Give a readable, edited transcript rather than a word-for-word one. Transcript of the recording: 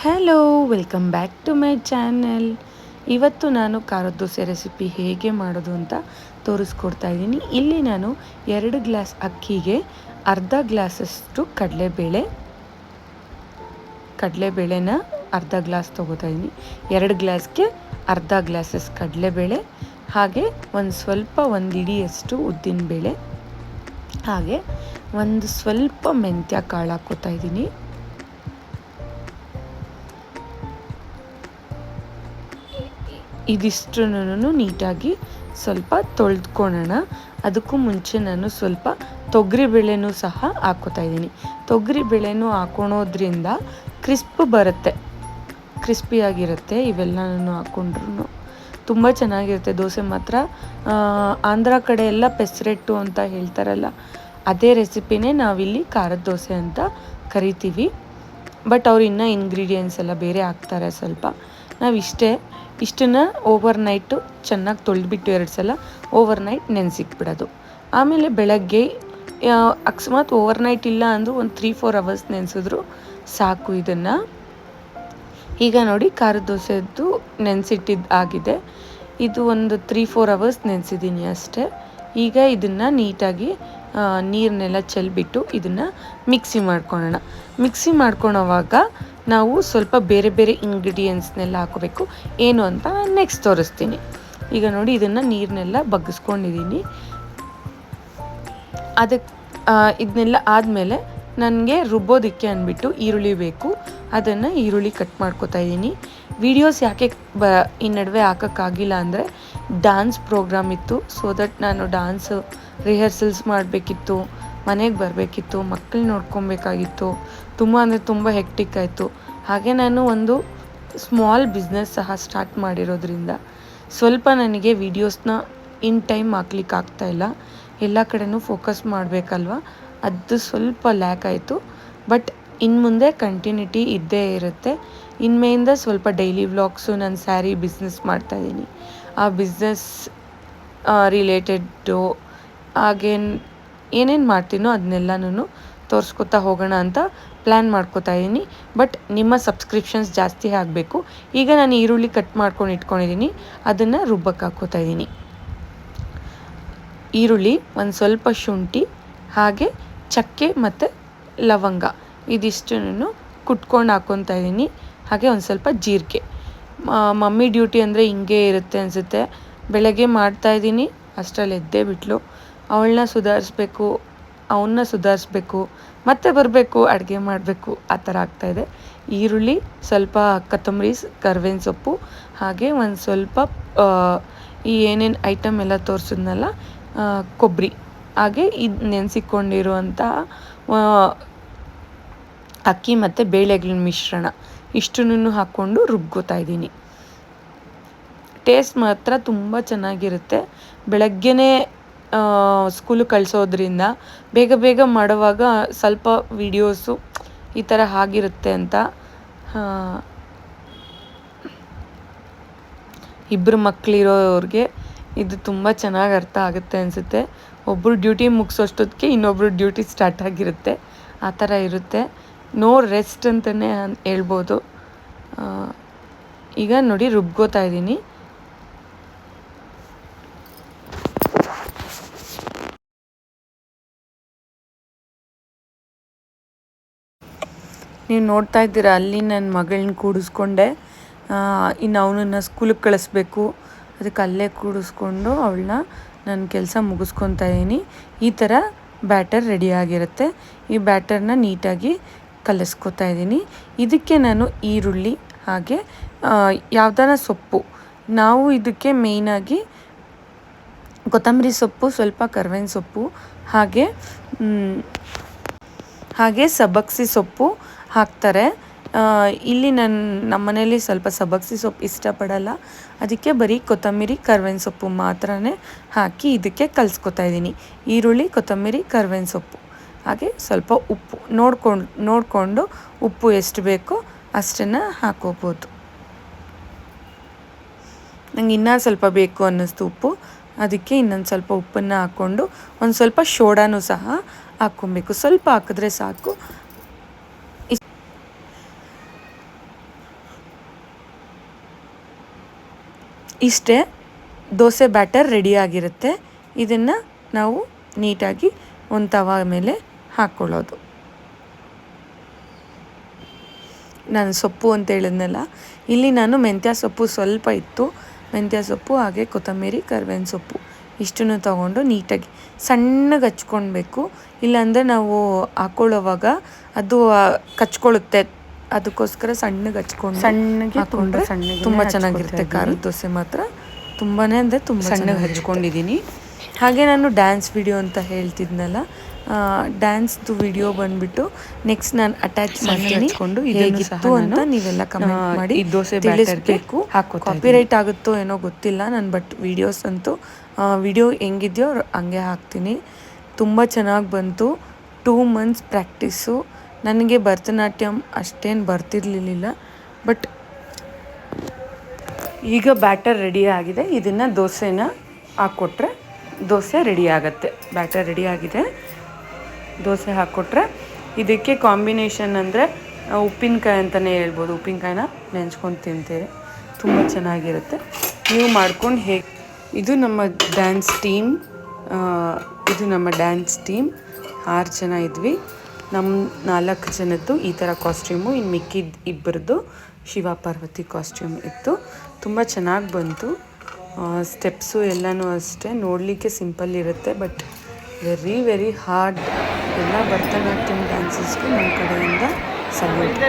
Hello, welcome back to my channel. ಇವತ್ತು ನಾನು ಖಾರದ ದೋಸೆ ರೆಸಿಪಿ ಹೇಗೆ ಮಾಡೋದು ಅಂತ ತೋರಿಸ್ಕೊಡ್ತಾ ಇದ್ದೀನಿ. ಇಲ್ಲಿ ನಾನು 2 ಗ್ಲಾಸ್ ಅಕ್ಕಿಗೆ ಅರ್ಧ ಗ್ಲಾಸಷ್ಟು ಕಡಲೆಬೇಳೆನ ಅರ್ಧ ಗ್ಲಾಸ್ ತೊಗೋತಾ ಇದ್ದೀನಿ. 2 ಗ್ಲಾಸ್ಗೆ ಅರ್ಧ ಗ್ಲಾಸಸ್ ಕಡಲೆಬೇಳೆ, ಹಾಗೆ ಒಂದು ಇಡಿಯಷ್ಟು ಉದ್ದಿನಬೇಳೆ, ಹಾಗೆ ಒಂದು ಸ್ವಲ್ಪ ಮೆಂತ್ಯ ಕಾಳು ಹಾಕ್ಕೋತಾ ಇದ್ದೀನಿ. ಇದಿಷ್ಟನ್ನು ನೀಟಾಗಿ ಸ್ವಲ್ಪ ತೊಳೆದುಕೊಳ್ಳೋಣ. ಅದಕ್ಕೂ ಮುಂಚೆ ನಾನು ಸ್ವಲ್ಪ ತೊಗರಿಬೇಳೆನೂ ಸಹ ಹಾಕ್ಕೋತಾ ಇದ್ದೀನಿ. ತೊಗರಿಬೇಳೆನೂ ಹಾಕೊಳೋದ್ರಿಂದ ಕ್ರಿಸ್ಪ್ ಬರುತ್ತೆ, ಕ್ರಿಸ್ಪಿಯಾಗಿರುತ್ತೆ. ಇವೆಲ್ಲನೂ ಹಾಕ್ಕೊಂಡ್ರು ತುಂಬ ಚೆನ್ನಾಗಿರುತ್ತೆ ದೋಸೆ ಮಾತ್ರ. ಆಂಧ್ರ ಕಡೆ ಎಲ್ಲ ಪೆಸರೆಟ್ಟು ಅಂತ ಹೇಳ್ತಾರಲ್ಲ, ಅದೇ ರೆಸಿಪಿನೇ ನಾವಿಲ್ಲಿ ಖಾರದ ದೋಸೆ ಅಂತ ಕರಿತೀವಿ. ಬಟ್ ಅವ್ರು ಇನ್ನೂ ಇಂಗ್ರೀಡಿಯೆಂಟ್ಸ್ ಎಲ್ಲ ಬೇರೆ ಹಾಕ್ತಾರೆ ಸ್ವಲ್ಪ. ನಾವು ಇಷ್ಟನ್ನು ಓವರ್ ನೈಟು ಚೆನ್ನಾಗಿ ತೊಳೆದ್ಬಿಟ್ಟು 2 ಸಲ ಓವರ್ ನೈಟ್ ನೆನೆಸಿಕ್ಬಿಡೋದು. ಆಮೇಲೆ ಬೆಳಗ್ಗೆ ಅಕಸ್ಮಾತ್ ಓವರ್ ನೈಟ್ ಇಲ್ಲ ಅಂದರೂ ಒಂದು 3-4 ಅವರ್ಸ್ ನೆನೆಸಿದ್ರು ಸಾಕು. ಇದನ್ನು ಈಗ ನೋಡಿ ಖಾರದ ದೋಸೆದ್ದು ನೆನೆಸಿಟ್ಟಿದ್ದು ಆಗಿದೆ. ಇದು ಒಂದು 3-4 ಅವರ್ಸ್ ನೆನೆಸಿದ್ದೀನಿ ಅಷ್ಟೇ. ಈಗ ಇದನ್ನು ನೀಟಾಗಿ ನೀರನ್ನೆಲ್ಲ ಚೆಲ್ಬಿಟ್ಟು ಇದನ್ನು ಮಿಕ್ಸಿ ಮಾಡ್ಕೊಳೋವಾಗ ನಾವು ಸ್ವಲ್ಪ ಬೇರೆ ಬೇರೆ ಇಂಗ್ರೀಡಿಯೆಂಟ್ಸ್ನೆಲ್ಲ ಹಾಕೋಬೇಕು. ಏನು ಅಂತ ನಾನು ನೆಕ್ಸ್ಟ್ ತೋರಿಸ್ತೀನಿ. ಈಗ ನೋಡಿ ಇದನ್ನು ನೀರನ್ನೆಲ್ಲ ಬಗ್ಗಿಸ್ಕೊಂಡಿದ್ದೀನಿ. ಇದನ್ನೆಲ್ಲ ಆದಮೇಲೆ ನನಗೆ ರುಬ್ಬೋದಕ್ಕೆ ಅಂದ್ಬಿಟ್ಟು ಈರುಳ್ಳಿ ಬೇಕು. ಅದನ್ನು ಈರುಳ್ಳಿ ಕಟ್ ಮಾಡ್ಕೊತಾ ಇದ್ದೀನಿ. ವಿಡಿಯೋಸ್ ಯಾಕೆ ಈ ನಡುವೆ ಹಾಕೋಕ್ಕಾಗಿಲ್ಲ ಅಂದರೆ ಡ್ಯಾನ್ಸ್ ಪ್ರೋಗ್ರಾಮ್ ಇತ್ತು. ಸೊ ದಟ್ ನಾನು ಡ್ಯಾನ್ಸ್ ರಿಹರ್ಸಲ್ಸ್ ಮಾಡಬೇಕಿತ್ತು, ಮನೆಗೆ ಬರಬೇಕಿತ್ತು, ಮಕ್ಕಳು ನೋಡ್ಕೊಬೇಕಾಗಿತ್ತು. ತುಂಬ ಅಂದರೆ ತುಂಬ ಹೆಕ್ಟಿಕ್ ಆಯಿತು. ಹಾಗೆ ನಾನು ಒಂದು ಸ್ಮಾಲ್ ಬಿಸ್ನೆಸ್ ಸಹ ಸ್ಟಾರ್ಟ್ ಮಾಡಿರೋದ್ರಿಂದ ಸ್ವಲ್ಪ ನನಗೆ ವೀಡಿಯೋಸ್ನ ಇನ್ ಟೈಮ್ ಹಾಕ್ಲಿಕ್ಕೆ ಆಗ್ತಾಯಿಲ್ಲ. ಎಲ್ಲ ಕಡೆನೂ ಫೋಕಸ್ ಮಾಡಬೇಕಲ್ವ, ಅದು ಸ್ವಲ್ಪ ಲ್ಯಾಕ್ ಆಯಿತು. ಬಟ್ ಇನ್ನು ಮುಂದೆ ಕಂಟಿನ್ಯೂಟಿ ಇದ್ದೇ ಇರುತ್ತೆ. ಇನ್ಮೇಲಿಂದ ಸ್ವಲ್ಪ ಡೈಲಿ ವ್ಲಾಗ್ಸು, ನಾನು ಸ್ಯಾರಿ ಬಿಸ್ನೆಸ್ ಮಾಡ್ತಾಯಿದ್ದೀನಿ, ಆ ಬಿಸ್ನೆಸ್ ರಿಲೇಟೆಡ್ಡು ಹಾಗೆ ಏನೇನು ಮಾಡ್ತೀನೋ ಅದನ್ನೆಲ್ಲನೂ ತೋರಿಸ್ಕೊತಾ ಹೋಗೋಣ ಅಂತ ಪ್ಲ್ಯಾನ್ ಮಾಡ್ಕೋತಾ ಇದ್ದೀನಿ. ಬಟ್ ನಿಮ್ಮ ಸಬ್ಸ್ಕ್ರಿಪ್ಷನ್ಸ್ ಜಾಸ್ತಿ ಆಗಬೇಕು. ಈಗ ನಾನು ಈರುಳ್ಳಿ ಕಟ್ ಮಾಡ್ಕೊಂಡು ಇಟ್ಕೊಂಡಿದ್ದೀನಿ, ಅದನ್ನು ರುಬ್ಬಕ್ಕೆ ಹಾಕ್ಕೋತಾ ಇದ್ದೀನಿ. ಈರುಳ್ಳಿ, ಒಂದು ಸ್ವಲ್ಪ ಶುಂಠಿ, ಹಾಗೆ ಚಕ್ಕೆ ಮತ್ತು ಲವಂಗ ಇದಿಷ್ಟನ್ನು ಕುಟ್ಕೊಂಡು ಹಾಕ್ಕೊತಾ ಇದ್ದೀನಿ. ಹಾಗೆ ಒಂದು ಸ್ವಲ್ಪ ಜೀರಿಗೆ. ಮಮ್ಮಿ ಡ್ಯೂಟಿ ಅಂದರೆ ಹಿಂಗೆ ಇರುತ್ತೆ ಅನಿಸುತ್ತೆ. ಬೆಳಗ್ಗೆ ಮಾಡ್ತಾಯಿದ್ದೀನಿ, ಅಷ್ಟರಲ್ಲಿ ಎದ್ದೇ ಬಿಟ್ಲು. ಅವಳನ್ನ ಸುಧಾರಿಸ್ಬೇಕು, ಮತ್ತೆ ಬರಬೇಕು, ಅಡುಗೆ ಮಾಡಬೇಕು, ಆ ಥರ ಆಗ್ತಾಯಿದೆ. ಈರುಳ್ಳಿ, ಸ್ವಲ್ಪ ಕೊತ್ತಂಬರಿ, ಕರಿಬೇವಿನ ಸೊಪ್ಪು, ಹಾಗೆ ಒಂದು ಸ್ವಲ್ಪ ಈ ಏನೇನು ಐಟಮ್ ಎಲ್ಲ ತೋರಿಸಿದ್ನಲ್ಲ, ಕೊಬ್ಬರಿ, ಹಾಗೆ ಇದು ನೆನೆಸಿಕೊಂಡಿರುವಂಥ ಅಕ್ಕಿ ಮತ್ತು ಬೇಳೆಗಳ ಮಿಶ್ರಣ ಇಷ್ಟನ್ನು ಹಾಕ್ಕೊಂಡು ರುಬ್ಕೋತಾ ಇದ್ದೀನಿ. ಟೇಸ್ಟ್ ಮಾತ್ರ ತುಂಬ ಚೆನ್ನಾಗಿರುತ್ತೆ. ಬೆಳಗ್ಗೆನೇ ಸ್ಕೂಲಿಗೆ ಕಳಿಸೋದ್ರಿಂದ ಬೇಗ ಬೇಗ ಮಾಡುವಾಗ ಸ್ವಲ್ಪ ವೀಡಿಯೋಸು ಈ ಥರ ಆಗಿರುತ್ತೆ ಅಂತ. 2 ಮಕ್ಕಳಿರೋರಿಗೆ ಇದು ತುಂಬ ಚೆನ್ನಾಗಿ ಅರ್ಥ ಆಗುತ್ತೆ ಅನಿಸುತ್ತೆ. ಒಬ್ಬರು ಡ್ಯೂಟಿ ಮುಗಿಸೋಷ್ಟೊತ್ತಿಗೆ ಇನ್ನೊಬ್ಬರು ಡ್ಯೂಟಿ ಸ್ಟಾರ್ಟ್ ಆಗಿರುತ್ತೆ, ಆ ಥರ ಇರುತ್ತೆ. ನೋ ರೆಸ್ಟ್ ಅಂತಲೇ ಹೇಳ್ಬೋದು. ಈಗ ನೋಡಿ ರುಬ್ಕೋತಾ ಇದ್ದೀನಿ. ನೀವು ನೋಡ್ತಾ ಇದ್ದೀರಾ, ಅಲ್ಲಿ ನನ್ನ ಮಗಳನ್ನ ಕೂಡಿಸ್ಕೊಂಡೆ. ಇನ್ನು ಅವನನ್ನು ಸ್ಕೂಲಿಗೆ ಕಳಿಸ್ಬೇಕು, ಅದಕ್ಕೆ ಅಲ್ಲೇ ಕೂಡಿಸ್ಕೊಂಡು ಅವಳನ್ನ ನನ್ನ ಕೆಲಸ ಮುಗಿಸ್ಕೊತಾ ಇದ್ದೀನಿ. ಈ ಥರ ಬ್ಯಾಟರ್ ರೆಡಿಯಾಗಿರುತ್ತೆ. ಈ ಬ್ಯಾಟರ್ನ ನೀಟಾಗಿ ಕಲಿಸ್ಕೊತಾ ಇದ್ದೀನಿ. ಇದಕ್ಕೆ ನಾನು ಈರುಳ್ಳಿ, ಹಾಗೆ ಯಾವ್ದಾರ ಸೊಪ್ಪು, ನಾವು ಇದಕ್ಕೆ ಮೇಯ್ನಾಗಿ ಕೊತ್ತಂಬರಿ ಸೊಪ್ಪು, ಸ್ವಲ್ಪ ಕರಿಬೇವಿನ ಸೊಪ್ಪು, ಹಾಗೆ ಸಬ್ಬಕ್ಸಿ ಸೊಪ್ಪು ಹಾಕ್ತಾರೆ. ಇಲ್ಲಿ ನಮ್ಮ ಮನೇಲಿ ಸ್ವಲ್ಪ ಸಬ್ಬಕ್ಸಿ ಸೊಪ್ಪು ಇಷ್ಟಪಡಲ್ಲ, ಅದಕ್ಕೆ ಬರೀ ಕೊತ್ತಂಬರಿ ಕರಿಬೇವಿನ ಸೊಪ್ಪು ಮಾತ್ರನೇ ಹಾಕಿ ಇದಕ್ಕೆ ಕಲಿಸ್ಕೊತಾ ಇದ್ದೀನಿ. ಈರುಳ್ಳಿ, ಕೊತ್ತಂಬರಿ, ಕರಿಬೇವಿನ ಸೊಪ್ಪು, ಹಾಗೆ ಸ್ವಲ್ಪ ಉಪ್ಪು ನೋಡಿಕೊಂಡು ಉಪ್ಪು ಎಷ್ಟು ಬೇಕೋ ಅಷ್ಟನ್ನು ಹಾಕೋಬೋದು. ನಂಗೆ ಇನ್ನೂ ಸ್ವಲ್ಪ ಬೇಕು ಅನ್ನಿಸ್ತು ಉಪ್ಪು, ಅದಕ್ಕೆ ಇನ್ನೊಂದು ಸ್ವಲ್ಪ ಉಪ್ಪನ್ನು ಹಾಕ್ಕೊಂಡು ಒಂದು ಸ್ವಲ್ಪ ಸೋಡಾನೂ ಸಹ ಹಾಕ್ಕೊಬೇಕು. ಸ್ವಲ್ಪ ಹಾಕಿದ್ರೆ ಸಾಕು. ಇಷ್ಟೇ, ದೋಸೆ ಬ್ಯಾಟರ್ ರೆಡಿಯಾಗಿರುತ್ತೆ. ಇದನ್ನು ನಾವು ನೀಟಾಗಿ ಒಂದು ತವಾ ಮೇಲೆ ಹಾಕ್ಕೊಳ್ಳೋದು. ನಾನು ಸೊಪ್ಪು ಅಂತ ಹೇಳಿದ್ನಲ್ಲ, ಇಲ್ಲಿ ನಾನು ಮೆಂತ್ಯ ಸೊಪ್ಪು ಸ್ವಲ್ಪ ಇತ್ತು, ಮೆಂತ್ಯ ಸೊಪ್ಪು ಹಾಗೆ ಕೊತ್ತಂಬರಿ ಕರಿಬೇವಿನ ಸೊಪ್ಪು ಇಷ್ಟನ್ನು ತೊಗೊಂಡು ನೀಟಾಗಿ ಸಣ್ಣಗೆ ಹಚ್ಕೊಳ್ಬೇಕು. ಇಲ್ಲಾಂದರೆ ನಾವು ಹಾಕ್ಕೊಳ್ಳೋವಾಗ ಅದು ಕಚ್ಕೊಳ್ಳುತ್ತೆ. ಅದಕ್ಕೋಸ್ಕರ ಸಣ್ಣಗೆ ಸಣ್ಣಗೆ ಹಾಕ್ಕೊಂಡ್ರೆ ತುಂಬ ಚೆನ್ನಾಗಿರುತ್ತೆ. ಖಾರದ ದೋಸೆ ಮಾತ್ರ ತುಂಬಾ ಅಂದರೆ ತುಂಬ ಸಣ್ಣಗೆ ಹಚ್ಕೊಂಡಿದ್ದೀನಿ. ಹಾಗೆ ನಾನು ಡ್ಯಾನ್ಸ್ ವಿಡಿಯೋ ಅಂತ ಹೇಳ್ತಿದ್ನಲ್ಲ, ಡ್ಯಾನ್ಸ್ದು ವಿಡಿಯೋ ಬಂದುಬಿಟ್ಟು ನೆಕ್ಸ್ಟ್ ನಾನು ಅಟ್ಯಾಚ್ ಮಾಡಿಕೊಂಡು ಹೇಗಿತ್ತು ಅಂತ ನೀವೆಲ್ಲ ಕಮೆಂಟ್ ಮಾಡಿ ದೋಸೆ ತಿಳಿಸ್ಬೇಕು. ಕಾಪಿರೈಟ್ ಆಗುತ್ತೋ ಏನೋ ಗೊತ್ತಿಲ್ಲ ನಾನು, ಬಟ್ ವೀಡಿಯೋಸ್ ಅಂತೂ ವಿಡಿಯೋ ಹೆಂಗಿದೆಯೋ ಹಂಗೆ ಹಾಕ್ತೀನಿ. ತುಂಬ ಚೆನ್ನಾಗಿ ಬಂತು. 2 months ಪ್ರಾಕ್ಟೀಸು. ನನಗೆ ಭರತನಾಟ್ಯಂ ಅಷ್ಟೇನು ಬರ್ತಿರ್ಲಿಲ್ಲ, ಬಟ್ ಈಗ ಬ್ಯಾಟರ್ ರೆಡಿ ಆಗಿದೆ. ಇದನ್ನು ದೋಸೆನ ಹಾಕ್ಕೊಟ್ರೆ ದೋಸೆ ರೆಡಿ ಆಗುತ್ತೆ. ಬ್ಯಾಟರ್ ರೆಡಿ ಆಗಿದೆ, ದೋಸೆ ಹಾಕ್ಕೊಟ್ರೆ ಇದಕ್ಕೆ ಕಾಂಬಿನೇಷನ್ ಅಂದರೆ ಉಪ್ಪಿನಕಾಯಿ ಅಂತಲೇ ಹೇಳ್ಬೋದು. ಉಪ್ಪಿನಕಾಯಿನ ನೆಂಚ್ಕೊಂಡು ತಿಂತೀರಿ, ತುಂಬ ಚೆನ್ನಾಗಿರುತ್ತೆ. ನೀವು ಮಾಡ್ಕೊಂಡು ಹೇಗೆ. ಇದು ನಮ್ಮ ಡ್ಯಾನ್ಸ್ ಟೀಮ್. 6 ಜನ ಇದ್ವಿ. ನಮ್ಮ 4 ಜನದ್ದು ಈ ಥರ ಕಾಸ್ಟ್ಯೂಮು, ಇನ್ನು ಮಿಕ್ಕಿದ ಇಬ್ಬರದ್ದು ಶಿವ ಪಾರ್ವತಿ ಕಾಸ್ಟ್ಯೂಮ್ ಇತ್ತು. ತುಂಬ ಚೆನ್ನಾಗಿ ಬಂತು. ಸ್ಟೆಪ್ಸು ಎಲ್ಲನೂ ಅಷ್ಟೇ, ನೋಡಲಿಕ್ಕೆ ಸಿಂಪಲ್ ಇರುತ್ತೆ, ಬಟ್ ವೆರಿ ವೆರಿ ಹಾರ್ಡ್. ಎಲ್ಲ ಭರತನಾಟ್ಯಂ ಡ್ಯಾನ್ಸಸ್ಗೂ ನಮ್ಮ ಕಡೆಯಿಂದ ಸಲ್ಯೂಟ್.